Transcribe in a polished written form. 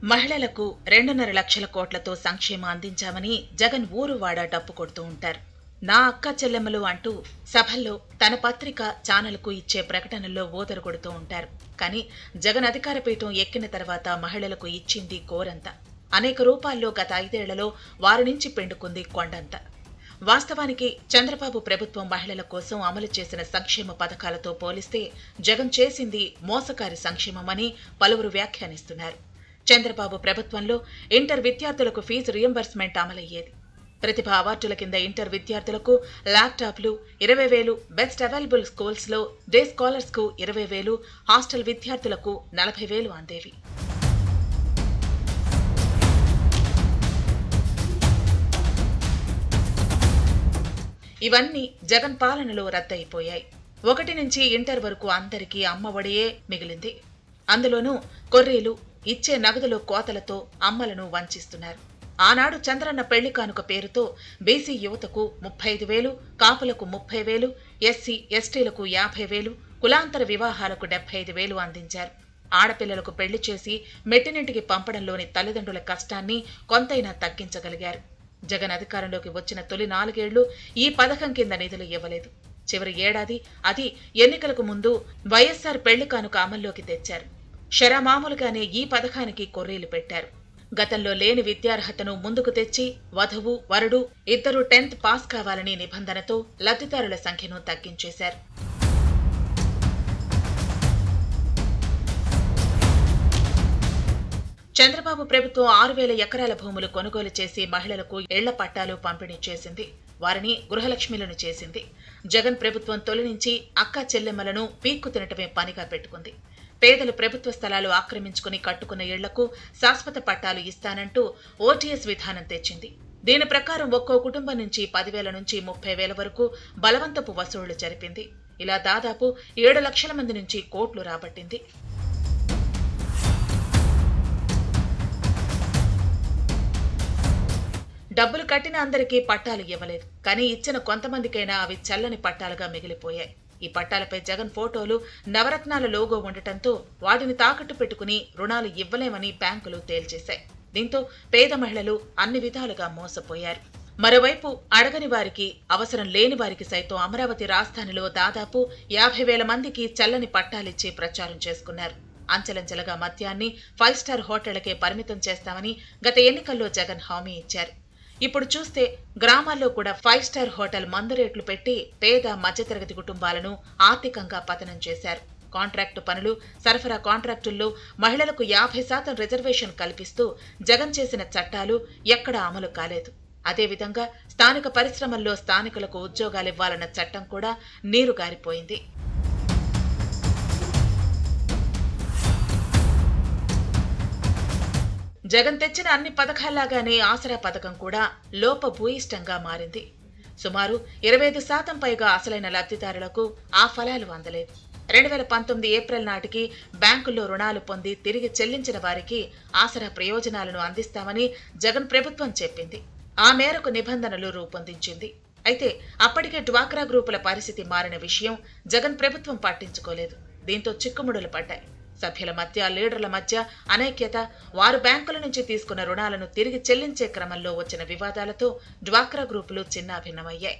మహిళలకు 2.5 లక్షల కోట్లతో సంక్షేమం అందించామని జగన్ ఊరువాడ డప్పు కొడుతూ ఉంటారు. నా అక్క చెల్లెమ్మలు అంటూ సభల్లో తన పత్రిక ఛానల్కు ఇచ్చే ప్రకటనల్లో ఓదరు కొడుతూ ఉంటారు. కానీ జగన్ అధికార పీఠం ఎక్కిన తర్వాత మహిళలకు ఇచ్చింది కోరంత. అనేక రూపాల్లో గత 5 ఏళ్లలో వారి నుంచి పెండుకుంది కొండంత. వాస్తవానికి చంద్రబాబు ప్రభుత్వం మహిళల కోసం అమలు చేసిన సంక్షేమ పథకాలతో పోలిస్తే జగన్ చేసింది మోసకారి సంక్షేమమని పలువురు వ్యాఖ్యానిస్తున్నారు. చంద్రబాబు ప్రభుత్వంలో ఇంటర్ విద్యార్థులకు ఫీజు రియంబర్స్మెంట్ అమలయ్యేది. ప్రతిభ అవార్డుల కింద ఇంటర్ విద్యార్థులకు ల్యాప్టాప్లు 20,000, బెస్ట్ అవైలబుల్ స్కూల్స్ లో డే స్కాలర్స్ కు 20,000, హాస్టల్ విద్యార్థులకు 40,000 అందేవి. ఇవన్నీ జగన్ పాలనలో రద్దయిపోయాయి. 1 నుంచి ఇంటర్ వరకు అందరికీ అమ్మఒడియే మిగిలింది. అందులోనూ కొర్రీలు ఇచ్చే నగదులో కోతలతో అమ్మలను వంచిస్తున్నారు. ఆనాడు చంద్రన్న పెళ్లి కానుక పేరుతో బీసీ యువతకు 35,000, కాపులకు 30,000, ఎస్సీ ఎస్టీలకు 50,000, కులాంతర వివాహాలకు 75,000 అందించారు. ఆడపిల్లలకు పెళ్లి చేసి మెట్టినింటికి పంపడంలోని తల్లిదండ్రుల కష్టాన్ని కొంతైనా తగ్గించగలిగారు. జగన్ అధికారంలోకి వచ్చిన తొలి 4 ఏళ్లు ఈ పథకం కింద నిధులు ఇవ్వలేదు. చివరి ఏడాది అది ఎన్నికలకు ముందు వైఎస్ఆర్ పెళ్లి కానుక అమల్లోకి తెచ్చారు. శరమామూలుగానే ఈ పథకానికి కొర్రీలు పెట్టారు. గతంలో లేని విద్యార్హతను ముందుకు తెచ్చి వధువు వరుడు ఇద్దరు 10th పాస్ కావాలని నిబంధనతో లబ్ధిదారుల సంఖ్యను తగ్గించేశారు. చంద్రబాబు ప్రభుత్వం 6,000 ఎకరాల భూములు కొనుగోలు చేసి మహిళలకు ఇళ్ల పట్టాలు పంపిణీ చేసింది. వారిని గృహలక్ష్మిలను చేసింది. జగన్ ప్రభుత్వం తొలి నుంచి అక్క చెల్లెమ్మలను పీక్కు తినటమే పనిగా పెట్టుకుంది. పేదలు ప్రభుత్వ స్థలాలు ఆక్రమించుకుని కట్టుకున్న ఇళ్లకు శాశ్వత పట్టాలు ఇస్తానంటూ ఓటీఎస్ విధానం తెచ్చింది. దీని ప్రకారం ఒక్కో కుటుంబం నుంచి 10,000 నుంచి 30,000 వరకు బలవంతపు వసూళ్లు జరిపింది. ఇలా దాదాపు 7 లక్షల మంది నుంచి కోట్లు రాబట్టింది. డబ్బులు కట్టిన అందరికీ పట్టాలు ఇవ్వలేదు. కానీ ఇచ్చిన కొంతమందికైనా అవి చల్లని పట్టాలుగా మిగిలిపోయాయి. ఈ పట్టాలపై జగన్ ఫోటోలు నవరత్నాల లోగో ఉండటంతో వాటిని తాకట్టు పెట్టుకుని రుణాలు ఇవ్వలేమని బ్యాంకులు తేల్చేశాయి. దీంతో పేద మహిళలు అన్ని విధాలుగా మోసపోయారు. మరోవైపు అడగని వారికి, అవసరం లేని వారికి సైతం అమరావతి రాజధానిలో దాదాపు 50,000 మందికి చల్లని పట్టాలిచ్చి ప్రచారం చేసుకున్నారు. అంచెలంచెలుగా మద్యాన్ని 5 స్టార్ హోటళ్లకే పరిమితం చేస్తామని గత ఎన్నికల్లో జగన్ హామీ ఇచ్చారు. ఇప్పుడు చూస్తే గ్రామాల్లో కూడా 5 స్టార్ హోటల్ మందు రేట్లు పెట్టి పేద మధ్యతరగతి కుటుంబాలను ఆర్థికంగా పతనం చేశారు. కాంట్రాక్టు పనులు, సరఫరా కాంట్రాక్టుల్లో మహిళలకు 50% రిజర్వేషన్ కల్పిస్తూ జగన్ చేసిన చట్టాలు ఎక్కడా అమలు కాలేదు. అదేవిధంగా స్థానిక పరిశ్రమల్లో స్థానికులకు ఉద్యోగాలివ్వాలన్న చట్టం కూడా నీరుగారిపోయింది. జగన్ తెచ్చిన అన్ని పథకాల్లాగానే ఆసరా పథకం కూడా లోపభూయిష్టంగా మారింది. సుమారు 25% పైగా అసలైన లబ్ధిదారులకు ఆ ఫలాలు అందలేదు. 2019 ఏప్రిల్ నాటికి బ్యాంకుల్లో రుణాలు పొంది తిరిగి చెల్లించిన వారికి ఆసరా ప్రయోజనాలను అందిస్తామని జగన్ ప్రభుత్వం చెప్పింది. ఆ మేరకు నిబంధనలు రూపొందించింది. అయితే అప్పటికే డ్వాక్రా గ్రూపుల పరిస్థితి మారిన విషయం జగన్ ప్రభుత్వం పట్టించుకోలేదు. దీంతో చిక్కుముడులు పడ్డాయి. సభ్యుల మధ్య, లీడర్ల మధ్య అనైక్యత, వారు బ్యాంకుల నుంచి తీసుకున్న రుణాలను తిరిగి చెల్లించే క్రమంలో వచ్చిన వివాదాలతో డ్వాక్రా గ్రూపులు చిన్నాభిన్నమయ్యాయి.